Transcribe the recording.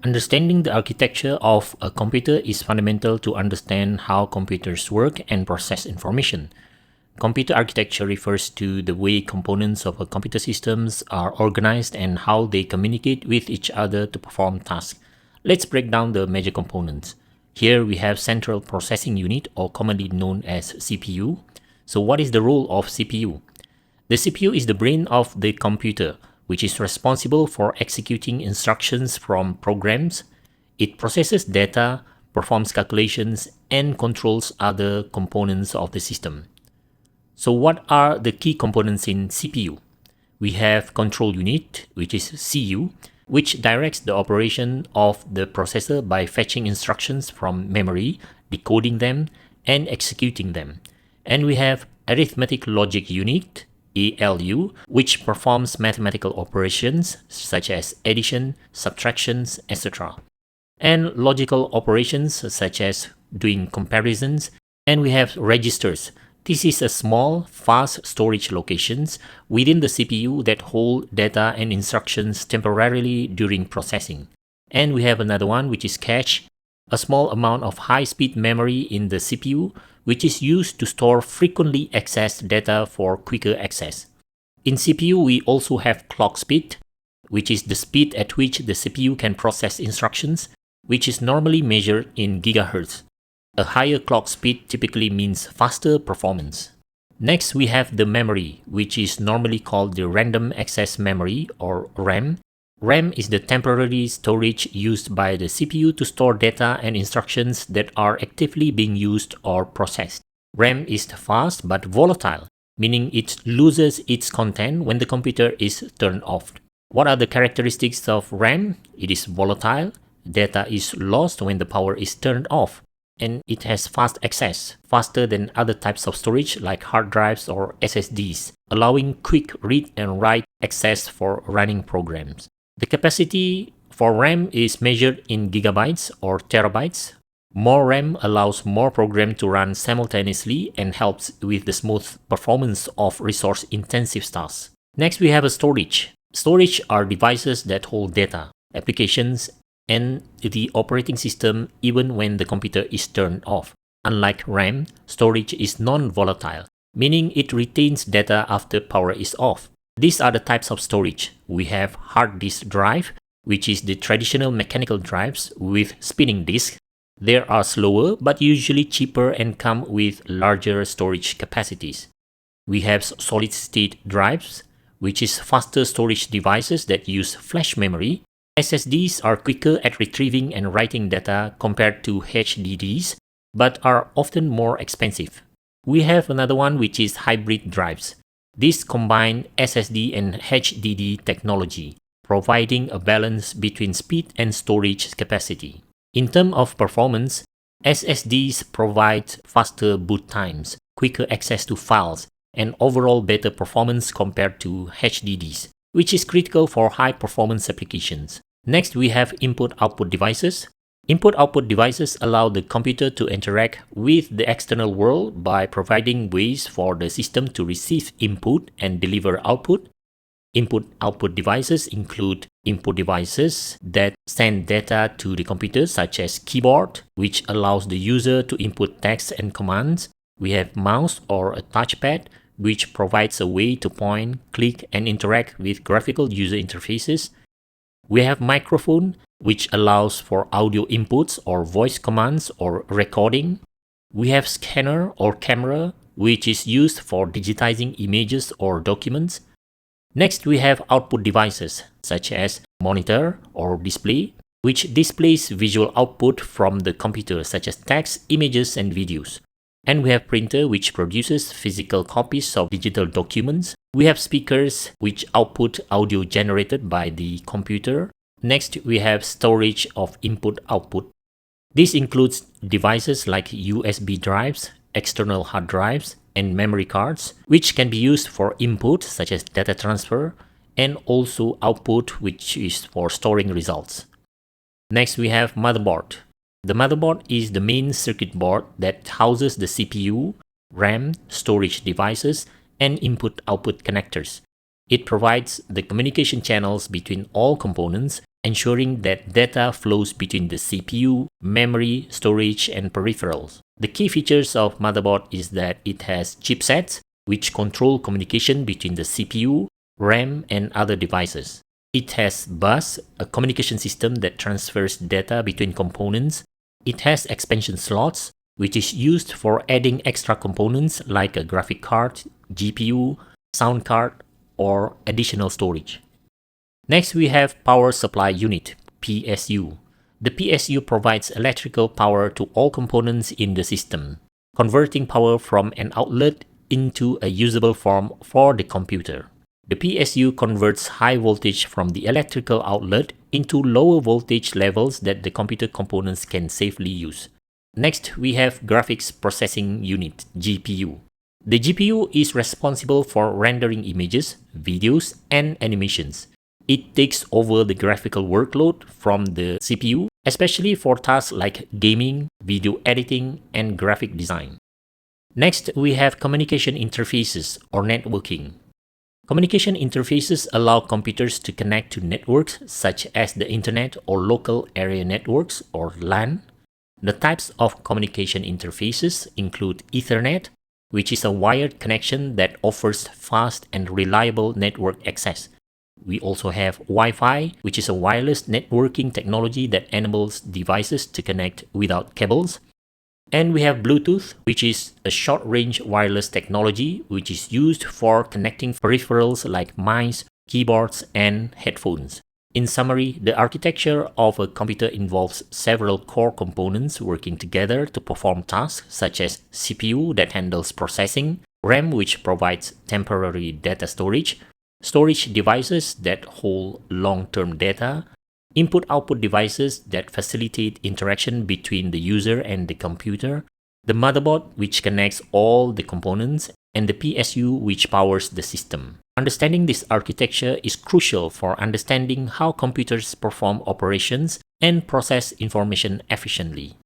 Understanding the architecture of a computer is fundamental to understand how computers work and process information. Computer architecture refers to the way components of a computer systems are organized and how they communicate with each other to perform tasks. Let's break down the major components. Here we have Central Processing Unit, or commonly known as CPU. So what is the role of CPU? The CPU is the brain of the computer, which is responsible for executing instructions from programs. It processes data, performs calculations, and controls other components of the system. So what are the key components in CPU? We have Control Unit, which is CU, which directs the operation of the processor by fetching instructions from memory, decoding them, and executing them. And we have Arithmetic Logic Unit, ALU, which performs mathematical operations such as addition, subtractions, etc. And logical operations such as doing comparisons. And we have registers. This is a small, fast storage locations within the CPU that hold data and instructions temporarily during processing. And we have another one, which is cache, a small amount of high-speed memory in the CPU, which is used to store frequently accessed data for quicker access. In CPU, we also have clock speed, which is the speed at which the CPU can process instructions, which is normally measured in gigahertz. A higher clock speed typically means faster performance. Next, we have the memory, which is normally called the random access memory, or RAM. RAM is the temporary storage used by the CPU to store data and instructions that are actively being used or processed. RAM is fast but volatile, meaning it loses its content when the computer is turned off. What are the characteristics of RAM? It is volatile, data is lost when the power is turned off, and it has fast access, faster than other types of storage like hard drives or SSDs, allowing quick read and write access for running programs. The capacity for RAM is measured in gigabytes or terabytes. More RAM allows more programs to run simultaneously and helps with the smooth performance of resource-intensive tasks. Next, we have a storage. Storage are devices that hold data, applications, and the operating system even when the computer is turned off. Unlike RAM, storage is non-volatile, meaning it retains data after power is off. These are the types of storage. We have hard disk drive, which is the traditional mechanical drives with spinning disks. They are slower but usually cheaper and come with larger storage capacities. We have solid-state drives, which is faster storage devices that use flash memory. SSDs are quicker at retrieving and writing data compared to HDDs, but are often more expensive. We have another one, which is hybrid drives. These combine SSD and HDD technology, providing a balance between speed and storage capacity. In terms of performance, SSDs provide faster boot times, quicker access to files, and overall better performance compared to HDDs, which is critical for high-performance applications. Next, we have input-output devices. Input-output devices allow the computer to interact with the external world by providing ways for the system to receive input and deliver output. Input-output devices include input devices that send data to the computer, such as keyboard, which allows the user to input text and commands. We have mouse or a touchpad, which provides a way to point, click, and interact with graphical user interfaces. We have microphone, which allows for audio inputs or voice commands or recording. We have scanner or camera, which is used for digitizing images or documents. Next, we have output devices, such as monitor or display, which displays visual output from the computer, such as text, images, and videos. And we have printer, which produces physical copies of digital documents. We have speakers, which output audio generated by the computer. Next, we have storage of input-output. This includes devices like USB drives, external hard drives, and memory cards, which can be used for input, such as data transfer, and also output, which is for storing results. Next, we have motherboard. The motherboard is the main circuit board that houses the CPU, RAM, storage devices, and input-output connectors. It provides the communication channels between all components ensuring that data flows between the CPU, memory, storage, and peripherals. The key features of Motherboard is that it has chipsets which control communication between the CPU, RAM, and other devices. It has bus, a communication system that transfers data between components. It has expansion slots, which is used for adding extra components like a graphic card, GPU, sound card, or additional storage. Next, we have Power Supply Unit, PSU. The PSU provides electrical power to all components in the system, converting power from an outlet into a usable form for the computer. The PSU converts high voltage from the electrical outlet into lower voltage levels that the computer components can safely use. Next, we have Graphics Processing Unit, GPU. The GPU is responsible for rendering images, videos, and animations. It takes over the graphical workload from the CPU, especially for tasks like gaming, video editing, and graphic design. Next, we have communication interfaces or networking. Communication interfaces allow computers to connect to networks such as the Internet or local area networks or LAN. The types of communication interfaces include Ethernet, which is a wired connection that offers fast and reliable network access. We also have Wi-Fi, which is a wireless networking technology that enables devices to connect without cables. And we have Bluetooth, which is a short-range wireless technology which is used for connecting peripherals like mice, keyboards, and headphones. In summary, the architecture of a computer involves several core components working together to perform tasks such as CPU that handles processing, RAM which provides temporary data storage devices that hold long-term data, input-output devices that facilitate interaction between the user and the computer, the motherboard which connects all the components, and the PSU which powers the system. Understanding this architecture is crucial for understanding how computers perform operations and process information efficiently.